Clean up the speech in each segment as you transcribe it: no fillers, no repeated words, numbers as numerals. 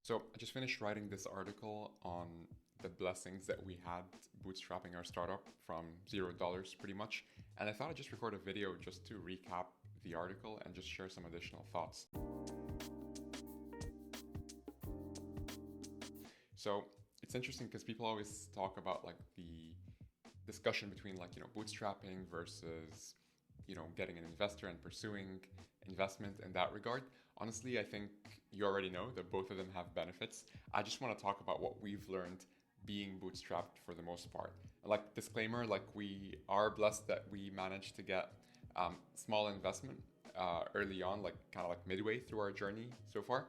So I just finished writing this article on the blessings that we had bootstrapping our startup from $0 pretty much. And I thought I'd just record a video just to recap the article and just share some additional thoughts. So it's interesting because people always talk about like the discussion between bootstrapping versus getting an investor and pursuing investment in that regard. Honestly, I think you already know that both of them have benefits. I just want to talk about what we've learned being bootstrapped for the most part. Like disclaimer, like we are blessed that we managed to get small investment early on, like kind of like midway through our journey so far.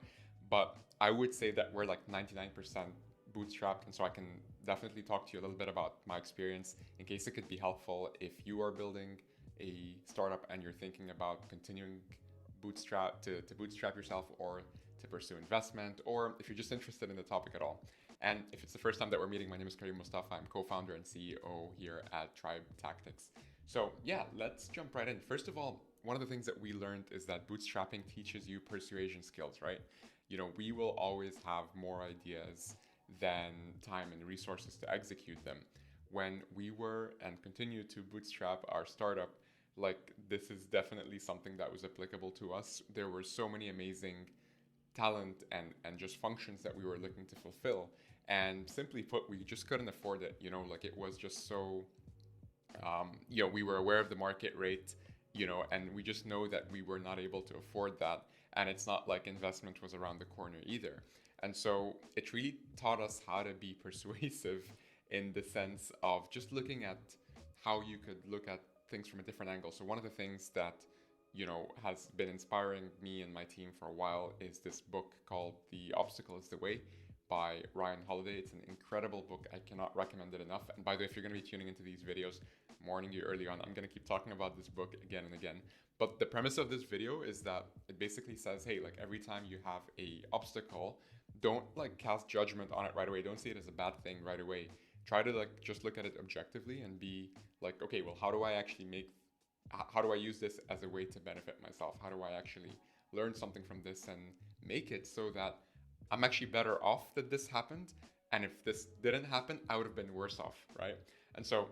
But I would say that we're like 99% bootstrapped, and so I can definitely talk to you a little bit about my experience in case it could be helpful if you are building a startup and you're thinking about continuing to bootstrap yourself or to pursue investment, or if you're just interested in the topic at all. And if it's the first time that we're meeting, my name is Kareem Mostafa. I'm co-founder and CEO here at Tribe Tactics. So yeah, let's jump right in. First of all, one of the things that we learned is that bootstrapping teaches you persuasion skills, right? We will always have more ideas than time and resources to execute them. When we were and continue to bootstrap our startup, like this is definitely something that was applicable to us. There were so many amazing talent and just functions that we were looking to fulfill. And simply put, we just couldn't afford it. Like it was just so, we were aware of the market rate, and we just know that we were not able to afford that. And it's not like investment was around the corner either. And so it really taught us how to be persuasive in the sense of just looking at how you could look at things from a different angle. So one of the things that has been inspiring me and my team for a while is this book called The Obstacle is the Way by Ryan Holiday. It's an incredible book. I cannot recommend it enough. And by the way, if you're going to be tuning into these videos, I'm warning you early on, I'm going to keep talking about this book again and again. But the premise of this video is that it basically says, hey, like every time you have a obstacle, don't like cast judgment on it right away. Don't see it as a bad thing right away. Try to like just look at it objectively and be like, okay, well, how do I use this as a way to benefit myself? How do I actually learn something from this and make it so that I'm actually better off that this happened? And if this didn't happen, I would have been worse off, right? And so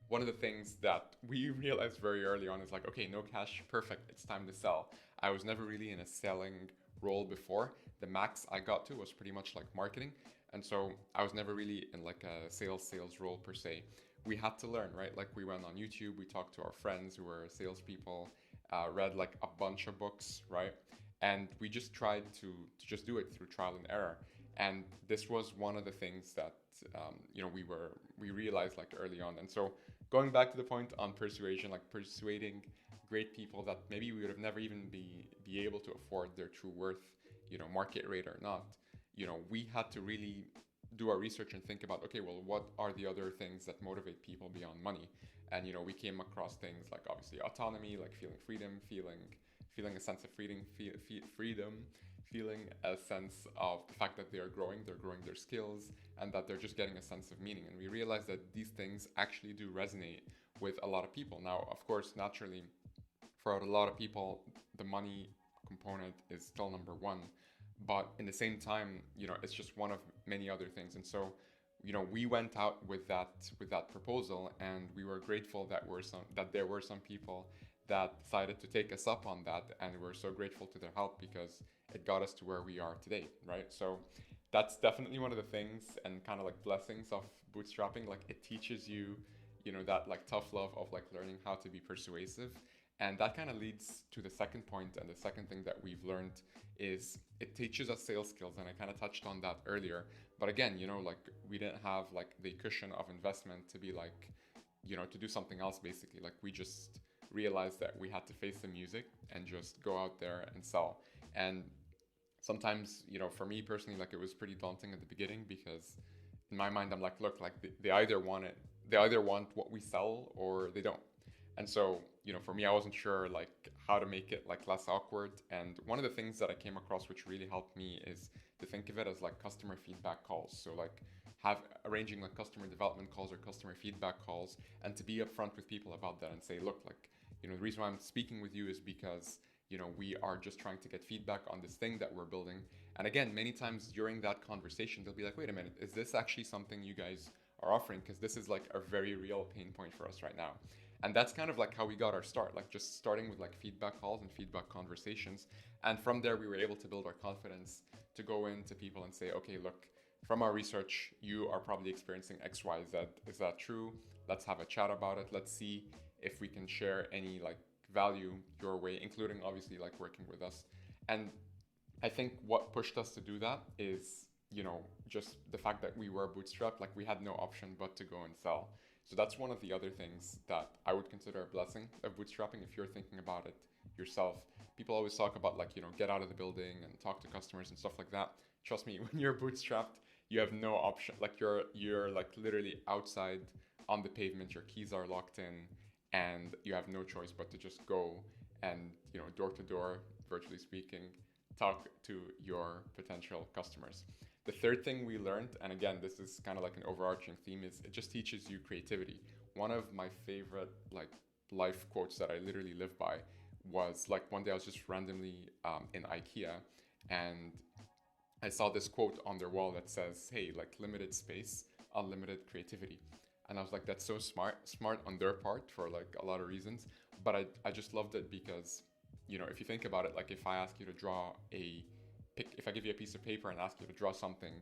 one of the things that we realized very early on is like, okay, no cash, perfect, it's time to sell. I was never really in a selling role before. The max I got to was pretty much like marketing. And so I was never really in like a sales role per se. We had to learn, right? Like we went on YouTube, we talked to our friends who were salespeople, read like a bunch of books, right? And we just tried to just do it through trial and error. And this was one of the things that we realized like early on. And so going back to the point on persuasion, like persuading great people that maybe we would have never even be able to afford their true worth, market rate or not, we had to really do our research and think about, okay, well, what are the other things that motivate people beyond money? And we came across things like obviously autonomy, like feeling freedom, feeling a sense of freedom, feeling a sense of the fact that they're growing their skills, and that they're just getting a sense of meaning. And we realized that these things actually do resonate with a lot of people. Now, of course, naturally, for a lot of people, the money component is still number one. But in the same time, it's just one of many other things. And so, we went out with that proposal, and we were grateful that there were some people that decided to take us up on that, and we're so grateful to their help because it got us to where we are today, right? So that's definitely one of the things and kind of like blessings of bootstrapping. Like it teaches you, that like tough love of like learning how to be persuasive. And that kind of leads to the second point, and the second thing that we've learned is it teaches us sales skills, and I kind of touched on that earlier. But again, like we didn't have like the cushion of investment to be like, to do something else basically. Like we just realized that we had to face the music and just go out there and sell. And sometimes, for me personally, like it was pretty daunting at the beginning because in my mind, I'm like, look, like they either want what we sell or they don't. And so, for me, I wasn't sure like how to make it like less awkward. And one of the things that I came across which really helped me is to think of it as like customer feedback calls. So like have arranging like customer development calls or customer feedback calls, and to be upfront with people about that and say, look, like, the reason why I'm speaking with you is because, we are just trying to get feedback on this thing that we're building. And again, many times during that conversation, they'll be like, wait a minute, is this actually something you guys are offering? Because this is like a very real pain point for us right now. And that's kind of like how we got our start, like just starting with like feedback calls and feedback conversations. And from there, we were able to build our confidence to go into people and say, okay, look, from our research, you are probably experiencing X, Y, Z. Is that true? Let's have a chat about it. Let's see if we can share any like value your way, including obviously like working with us. And I think what pushed us to do that is, just the fact that we were bootstrapped, like we had no option but to go and sell. So that's one of the other things that I would consider a blessing of bootstrapping if you're thinking about it yourself. People always talk about like, get out of the building and talk to customers and stuff like that. Trust me, when you're bootstrapped, you have no option. Like you're like literally outside on the pavement, your keys are locked in, and you have no choice but to just go and, door to door, virtually speaking, talk to your potential customers. The third thing we learned, and again, this is kind of like an overarching theme, is it just teaches you creativity. One of my favorite like life quotes that I literally live by was like one day I was just randomly in IKEA, and I saw this quote on their wall that says, "Hey, like limited space, unlimited creativity." And I was like, that's so smart on their part for like a lot of reasons. But I just loved it because, if you think about it, like if I ask you to draw if I give you a piece of paper and ask you to draw something,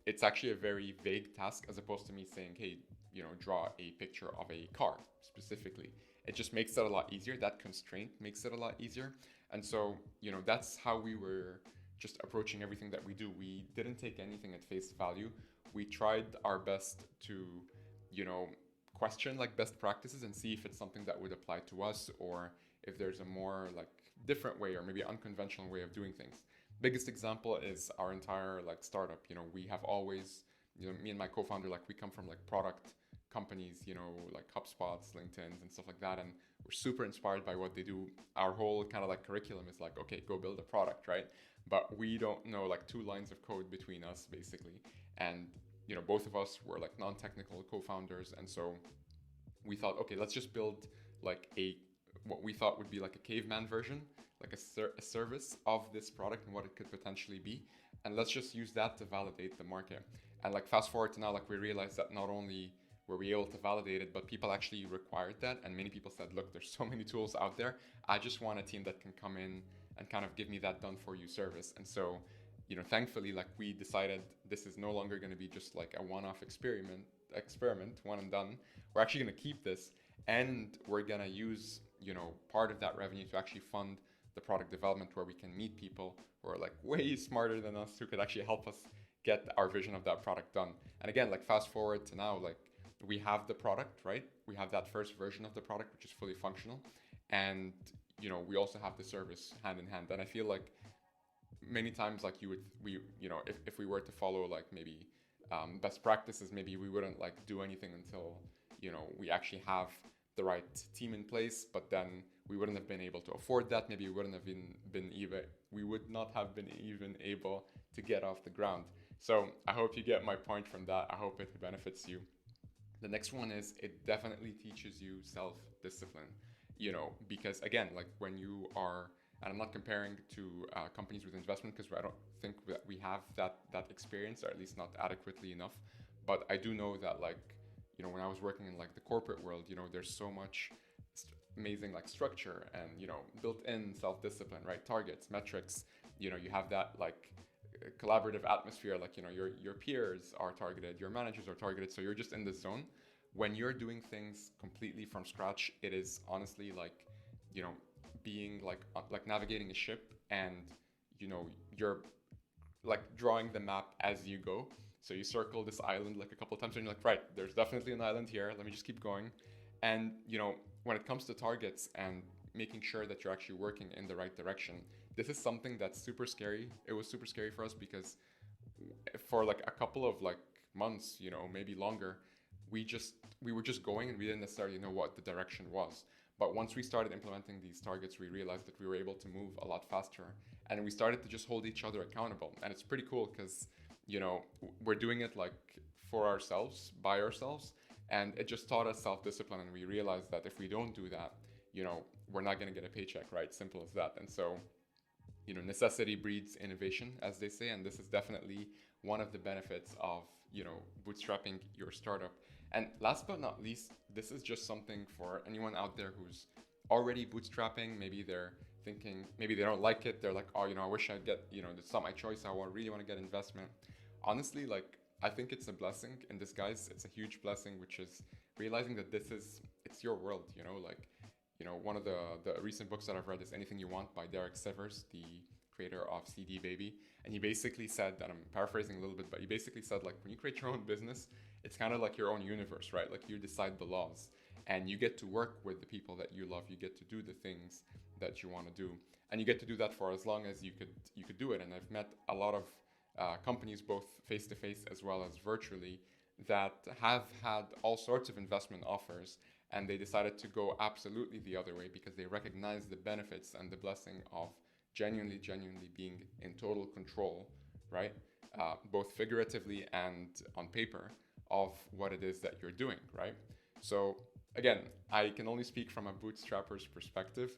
it's actually a very vague task as opposed to me saying, hey, draw a picture of a car specifically. It just makes it a lot easier. That constraint makes it a lot easier. And so, that's how we were just approaching everything that we do. We didn't take anything at face value. We tried our best to, question like best practices and see if it's something that would apply to us or if there's a more like different way or maybe unconventional way of doing things. Biggest example is our entire like startup. We have always, me and my co-founder, like we come from like product companies, like HubSpots, LinkedIn's and stuff like that. And we're super inspired by what they do. Our whole kind of like curriculum is like, okay, go build a product, right? But we don't know like two lines of code between us basically. And, both of us were like non-technical co-founders. And so we thought, okay, let's just build like what we thought would be like a caveman version, like a service of this product and what it could potentially be. And let's just use that to validate the market. And like fast forward to now, like we realized that not only were we able to validate it, but people actually required that. And many people said, look, there's so many tools out there. I just want a team that can come in and kind of give me that done for you service. And so, thankfully, like we decided this is no longer going to be just like a one-off experiment, one and done. We're actually going to keep this and we're going to use, part of that revenue to actually fund the product development where we can meet people who are like way smarter than us who could actually help us get our vision of that product done. And again, like fast forward to now, like we have the product, right? We have that first version of the product, which is fully functional. And, we also have the service hand in hand. And I feel like many times like if we were to follow like maybe best practices, maybe we wouldn't like do anything until we actually have the right team in place, but then we wouldn't have been able to afford that. Maybe we would not have been even able to get off the ground. So I hope you get my point from that. I hope it benefits you. The next one is it definitely teaches you self-discipline, because again, like when you are, and I'm not comparing to companies with investment because I don't think that we have that experience, or at least not adequately enough. But I do know that like, when I was working in like the corporate world, there's so much amazing like structure and, built-in self-discipline, right? Targets, metrics, you have that like collaborative atmosphere, like, your peers are targeted, your managers are targeted. So you're just in the zone. When you're doing things completely from scratch, it is honestly like, being like navigating a ship and, you're like drawing the map as you go. So you circle this island like a couple of times and you're like, right, there's definitely an island here. Let me just keep going. And, when it comes to targets and making sure that you're actually working in the right direction, this is something that's super scary. It was super scary for us because for like a couple of like months, maybe longer, we were just going and we didn't necessarily know what the direction was. But once we started implementing these targets, we realized that we were able to move a lot faster and we started to just hold each other accountable. And it's pretty cool because, we're doing it like for ourselves, by ourselves. And it just taught us self-discipline. And we realized that if we don't do that, we're not going to get a paycheck, right? Simple as that. And so necessity breeds innovation, as they say, and this is definitely one of the benefits of bootstrapping your startup. And last but not least, this is just something for anyone out there who's already bootstrapping. Maybe they're thinking, maybe they don't like it. They're like, oh, I wish I'd get, it's not my choice. Really want to get investment. Honestly, like, I think it's a blessing in disguise. It's a huge blessing, which is realizing that it's your world, like, one of the recent books that I've read is Anything You Want by Derek Sivers, the creator of CD Baby. And he basically said, and I'm paraphrasing a little bit, but he basically said, like, when you create your own business, it's kind of like your own universe, right? Like, you decide the laws and you get to work with the people that you love. You get to do the things that you want to do. And you get to do that for as long as you could do it. And I've met a lot of companies, both face to face as well as virtually, that have had all sorts of investment offers, and they decided to go absolutely the other way because they recognize the benefits and the blessing of genuinely being in total control, right? Both figuratively and on paper, of what it is that you're doing, right? So again, I can only speak from a bootstrapper's perspective.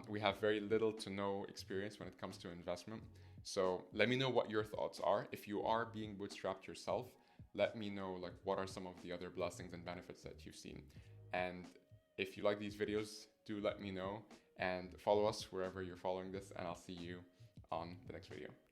We have very little to no experience when it comes to investment. So let me know what your thoughts are. If you are being bootstrapped yourself, let me know, like, what are some of the other blessings and benefits that you've seen. And if you like these videos, do let me know and follow us wherever you're following this, and I'll see you on the next video.